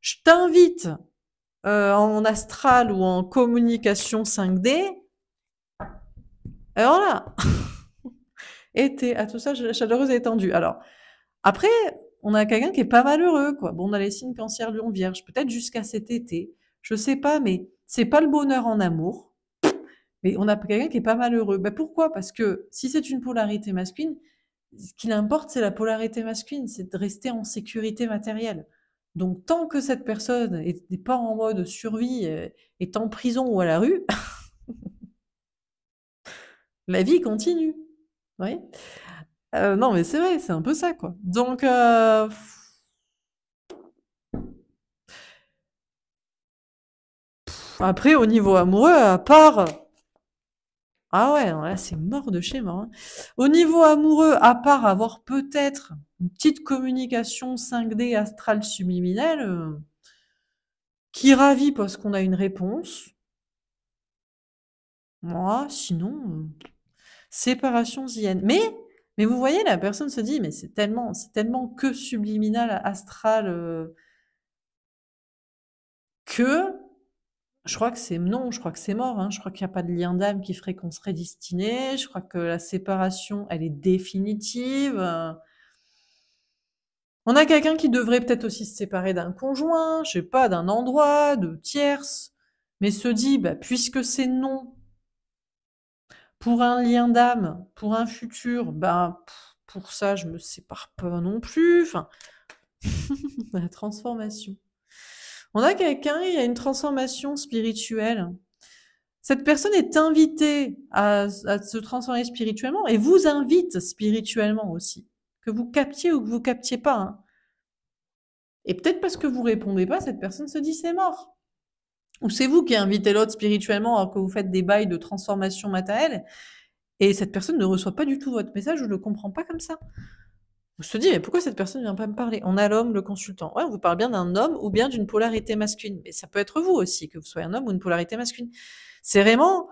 je t'invite en astral ou en communication 5D. Et voilà. Été, à tout ça, chaleureuse et étendue. Alors, après, on a quelqu'un qui est pas malheureux, quoi. Bon, on a les signes cancer, lion, vierge, peut-être jusqu'à cet été. Je sais pas, mais c'est pas le bonheur en amour. Mais on a quelqu'un qui est pas malheureux. Ben pourquoi? Parce que si c'est une polarité masculine, ce qu'il importe, c'est la polarité masculine, c'est de rester en sécurité matérielle. Donc, tant que cette personne n'est pas en mode survie, est en prison ou à la rue, la vie continue. Oui. Non, mais c'est vrai, c'est un peu ça, quoi. Donc, Après, au niveau amoureux, à part... Ah ouais, non, là, c'est mort de chez mort, hein. Au niveau amoureux, à part avoir peut-être une petite communication 5D astrale subliminale, qui ravit parce qu'on a une réponse, moi, sinon, séparation zen. Mais vous voyez, la personne se dit, mais c'est tellement que subliminal, astral, que je crois que c'est non, je crois que c'est mort, hein. Je crois qu'il y a pas de lien d'âme qui ferait qu'on serait destiné. Je crois que la séparation, elle est définitive. On a quelqu'un qui devrait peut-être aussi se séparer d'un conjoint, je sais pas, d'un endroit, de tierce, mais se dit, bah, puisque c'est non pour un lien d'âme, pour un futur, bah, pour ça, je me sépare pas non plus. Enfin, la transformation. On a quelqu'un, il y a une transformation spirituelle. Cette personne est invitée à se transformer spirituellement et vous invite spirituellement aussi. Que vous captiez ou que vous captiez pas, hein. Et peut-être parce que vous répondez pas, cette personne se dit c'est mort. Ou c'est vous qui invitez l'autre spirituellement alors que vous faites des bails de transformation matérielle et cette personne ne reçoit pas du tout votre message ou ne le comprend pas comme ça. On se dit, mais pourquoi cette personne ne vient pas me parler? On a l'homme, le consultant. Ouais, on vous parle bien d'un homme ou bien d'une polarité masculine. Mais ça peut être vous aussi, que vous soyez un homme ou une polarité masculine. C'est vraiment,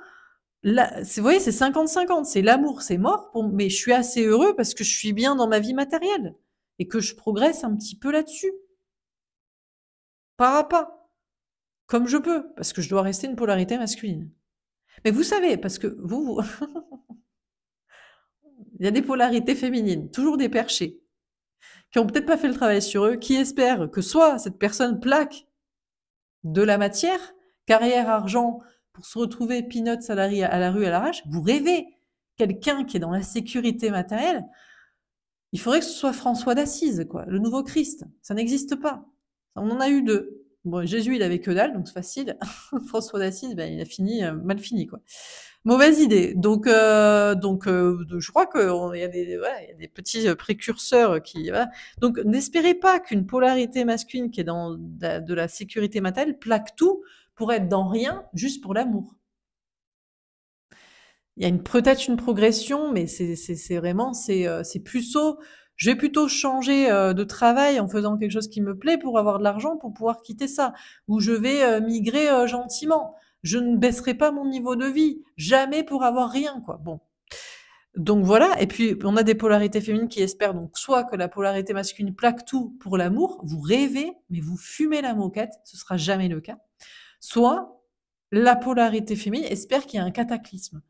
là, vous voyez, c'est 50-50. C'est l'amour, c'est mort, mais je suis assez heureux parce que je suis bien dans ma vie matérielle et que je progresse un petit peu là-dessus. Pas à pas. Comme je peux. Parce que je dois rester une polarité masculine. Mais vous savez, parce que il y a des polarités féminines, toujours des perchés, qui ont peut-être pas fait le travail sur eux, qui espèrent que soit cette personne plaque de la matière, carrière, argent, pour se retrouver peanut salarié à la rue à l'arrache, vous rêvez. Quelqu'un qui est dans la sécurité matérielle, il faudrait que ce soit François d'Assise, quoi, le nouveau Christ. Ça n'existe pas. On en a eu deux. Bon, Jésus, il avait que dalle, donc c'est facile. François d'Assise, ben, il a fini, mal fini, quoi. Mauvaise idée. Donc, je crois qu'il y a ouais, y a des petits précurseurs qui, voilà. Donc, n'espérez pas qu'une polarité masculine qui est dans de la sécurité matérielle plaque tout pour être dans rien, juste pour l'amour. Il y a peut-être une progression, mais c'est vraiment, c'est plutôt, je vais plutôt changer de travail en faisant quelque chose qui me plaît pour avoir de l'argent pour pouvoir quitter ça. Ou je vais migrer gentiment. Je ne baisserai pas mon niveau de vie, jamais pour avoir rien, quoi. Bon. Donc voilà, et puis on a des polarités féminines qui espèrent donc soit que la polarité masculine plaque tout pour l'amour, vous rêvez, mais vous fumez la moquette, ce sera jamais le cas. Soit la polarité féminine espère qu'il y a un cataclysme.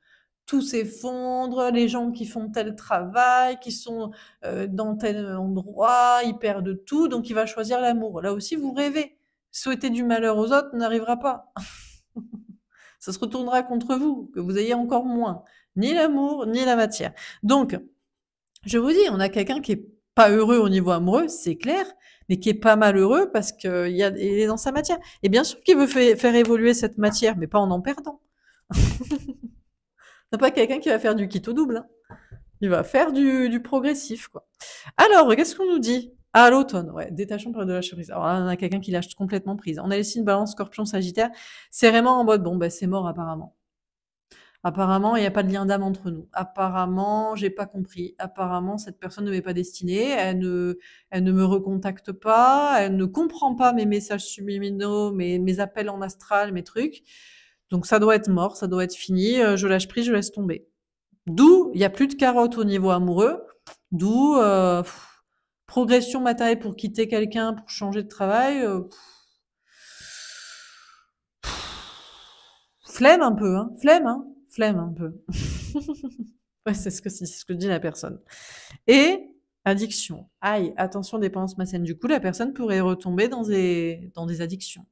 Tout s'effondre, les gens qui font tel travail, qui sont dans tel endroit, ils perdent tout, donc il va choisir l'amour. Là aussi, vous rêvez. Souhaiter du malheur aux autres n'arrivera pas. Ça se retournera contre vous, que vous ayez encore moins. Ni l'amour, ni la matière. Donc, je vous dis, on a quelqu'un qui est pas heureux au niveau amoureux, c'est clair, mais qui est pas malheureux parce qu'il est dans sa matière. Et bien sûr qu'il veut faire évoluer cette matière, mais pas en perdant. C'est pas quelqu'un qui va faire du quitte au double, hein. Il va faire du progressif, quoi. Alors, qu'est-ce qu'on nous dit? Ah, l'automne, ouais, détachement période de lâcher prise. Alors là, on a quelqu'un qui lâche complètement prise. On a les signes balance, scorpion, sagittaire. C'est vraiment en mode, bon, bah, c'est mort apparemment. Apparemment, il n'y a pas de lien d'âme entre nous. Apparemment, j'ai pas compris. Apparemment, cette personne ne m'est pas destinée. Elle ne me recontacte pas. Elle ne comprend pas mes messages subliminaux, mes appels en astral, mes trucs. Donc ça doit être mort, ça doit être fini. Je lâche prise, je laisse tomber. D'où il y a plus de carottes au niveau amoureux. D'où progression matérielle pour quitter quelqu'un, pour changer de travail. Flemme un peu, hein. Flemme, hein. Flemme un peu. Ouais, c'est ce que dit la personne. Et addiction. Aïe, attention, dépendance malsaine. Du coup, la personne pourrait retomber dans des addictions,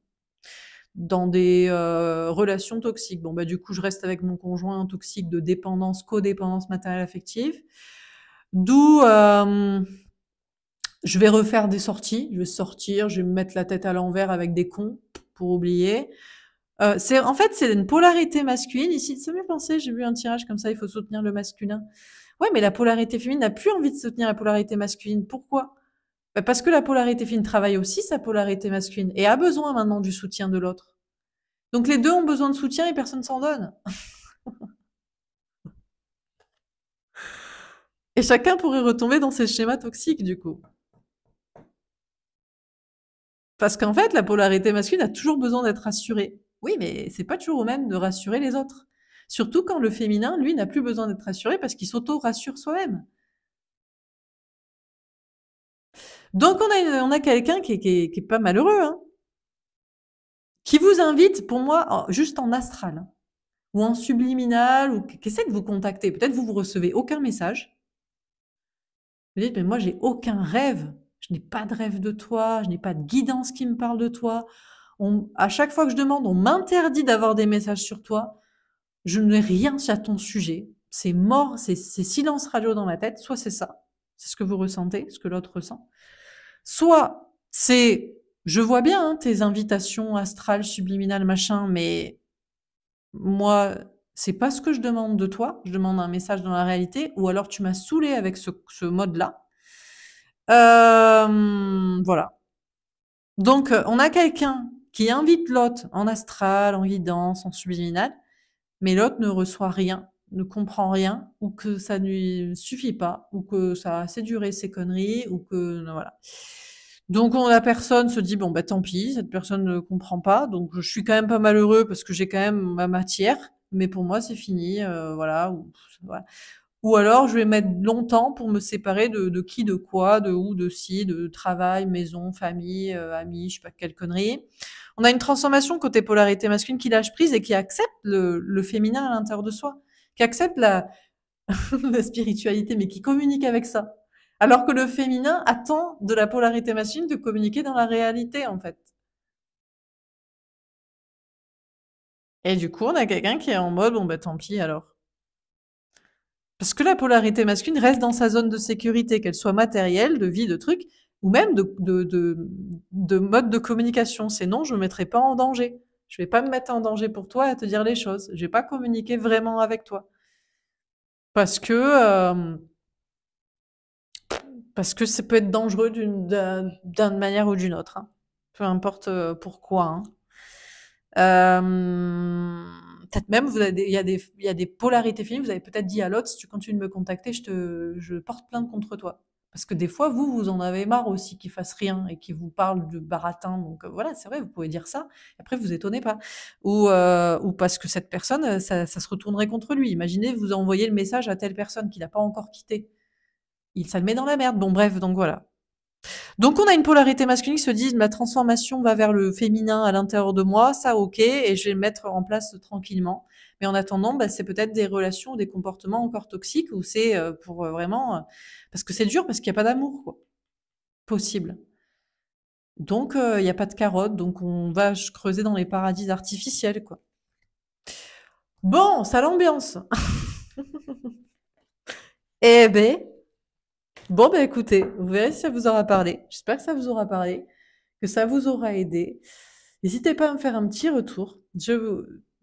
dans des relations toxiques. Bon, bah, du coup, je reste avec mon conjoint toxique de dépendance, codépendance matérielle affective. D'où je vais refaire des sorties. Je vais sortir, je vais me mettre la tête à l'envers avec des cons pour oublier. En fait, c'est une polarité masculine ici. Ça m'est pensé, j'ai vu un tirage comme ça, il faut soutenir le masculin. Ouais, mais la polarité féminine n'a plus envie de soutenir la polarité masculine. Pourquoi? Bah, parce que la polarité féminine travaille aussi sa polarité masculine et a besoin maintenant du soutien de l'autre. Donc les 2 ont besoin de soutien et personne s'en donne. Et chacun pourrait retomber dans ces schémas toxiques, du coup. Parce qu'en fait, la polarité masculine a toujours besoin d'être rassurée. Oui, mais c'est pas toujours au même de rassurer les autres. Surtout quand le féminin, lui, n'a plus besoin d'être rassuré parce qu'il s'auto-rassure soi-même. Donc on a quelqu'un qui est pas malheureux, hein, qui vous invite, pour moi, juste en astral, hein, ou en subliminal, ou qui essaie de vous contacter. Peut-être vous recevez aucun message. Vous dites, mais moi, j'ai aucun rêve. Je n'ai pas de rêve de toi, je n'ai pas de guidance qui me parle de toi. À chaque fois que je demande, on m'interdit d'avoir des messages sur toi. Je n'ai rien à ton sujet. C'est mort, c'est silence radio dans ma tête. Soit c'est ça, c'est ce que vous ressentez, ce que l'autre ressent. Soit c'est, je vois bien hein, tes invitations astrales, subliminales, machin, mais moi, c'est pas ce que je demande de toi. Je demande un message dans la réalité, ou alors tu m'as saoulé avec ce mode-là. Voilà. Donc, on a quelqu'un qui invite l'autre en astral, en guidance, en subliminal, mais l'autre ne reçoit rien, ne comprend rien, ou que ça ne lui suffit pas, ou que ça a assez duré ses conneries, ou que voilà. Donc la personne se dit bon bah tant pis, cette personne ne comprend pas, donc je suis quand même pas malheureux parce que j'ai quand même ma matière, mais pour moi c'est fini, voilà, voilà. Ou alors je vais mettre longtemps pour me séparer de qui, de quoi, de où, de ci, de travail, maison, famille, amis, je sais pas quelle connerie. On a une transformation côté polarité masculine qui lâche prise et qui accepte le féminin à l'intérieur de soi, qui accepte la spiritualité, mais qui communique avec ça. Alors que le féminin attend de la polarité masculine de communiquer dans la réalité, en fait. Et du coup, on a quelqu'un qui est en mode, bon, bah, tant pis, alors. Parce que la polarité masculine reste dans sa zone de sécurité, qu'elle soit matérielle, de vie, de trucs, ou même de mode de communication. C'est non, je me mettrai pas en danger. Je vais pas me mettre en danger pour toi et à te dire les choses. Je vais pas communiquer vraiment avec toi. Parce que, parce que ça peut être dangereux d'une manière ou d'une autre, hein. Peu importe pourquoi, hein. Peut-être même, il y a des polarités féminines, vous avez peut-être dit à l'autre, si tu continues de me contacter, je porte plainte contre toi. Parce que des fois, vous en avez marre aussi qu'il fasse rien et qu'il vous parle de baratin. Donc voilà, c'est vrai, vous pouvez dire ça. Après, vous étonnez pas. Ou parce que cette personne, ça se retournerait contre lui. Imaginez, vous envoyez le message à telle personne qu'il n'a pas encore quitté. Ça le met dans la merde. Bon, bref, donc voilà. Donc on a une polarité masculine qui se dit ma transformation va vers le féminin à l'intérieur de moi, ça ok, et je vais le mettre en place tranquillement. Mais en attendant, bah, c'est peut-être des relations, des comportements encore toxiques où c'est pour vraiment parce que c'est dur parce qu'il n'y a pas d'amour quoi, possible. Donc il n'y a pas de carotte, donc on va creuser dans les paradis artificiels quoi. Bon, ça l'ambiance. Eh ben, bon ben écoutez, vous verrez si ça vous aura parlé. J'espère que ça vous aura parlé, que ça vous aura aidé. N'hésitez pas à me faire un petit retour.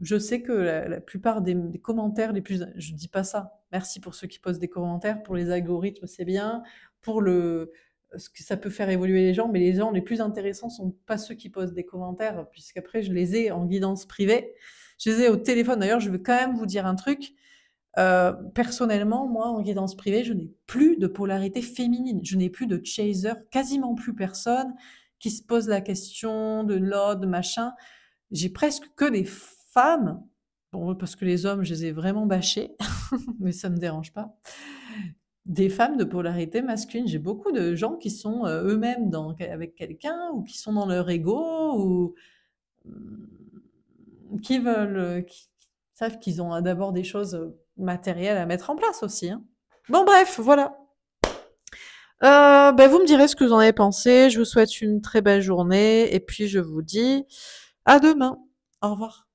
Je sais que la plupart des commentaires les plus... Je dis pas ça. Merci pour ceux qui posent des commentaires. Pour les algorithmes, c'est bien. Pour ce que ça peut faire évoluer les gens. Mais les gens les plus intéressants sont pas ceux qui posent des commentaires, puisqu'après, je les ai en guidance privée. Je les ai au téléphone. D'ailleurs, je veux quand même vous dire un truc. Personnellement, moi, en guidance privée, je n'ai plus de polarité féminine. Je n'ai plus de chaser, quasiment plus personne qui se pose la question de l'autre, de machin. J'ai presque que des femmes. Bon, parce que les hommes, je les ai vraiment bâchés, mais ça me dérange pas. Des femmes de polarité masculine. J'ai beaucoup de gens qui sont eux-mêmes avec quelqu'un ou qui sont dans leur ego ou qui veulent, qui savent qu'ils ont d'abord des choses matérielles à mettre en place aussi, hein. Bon, bref, voilà. Ben, vous me direz ce que vous en avez pensé. Je vous souhaite une très belle journée et puis je vous dis à demain. Au revoir.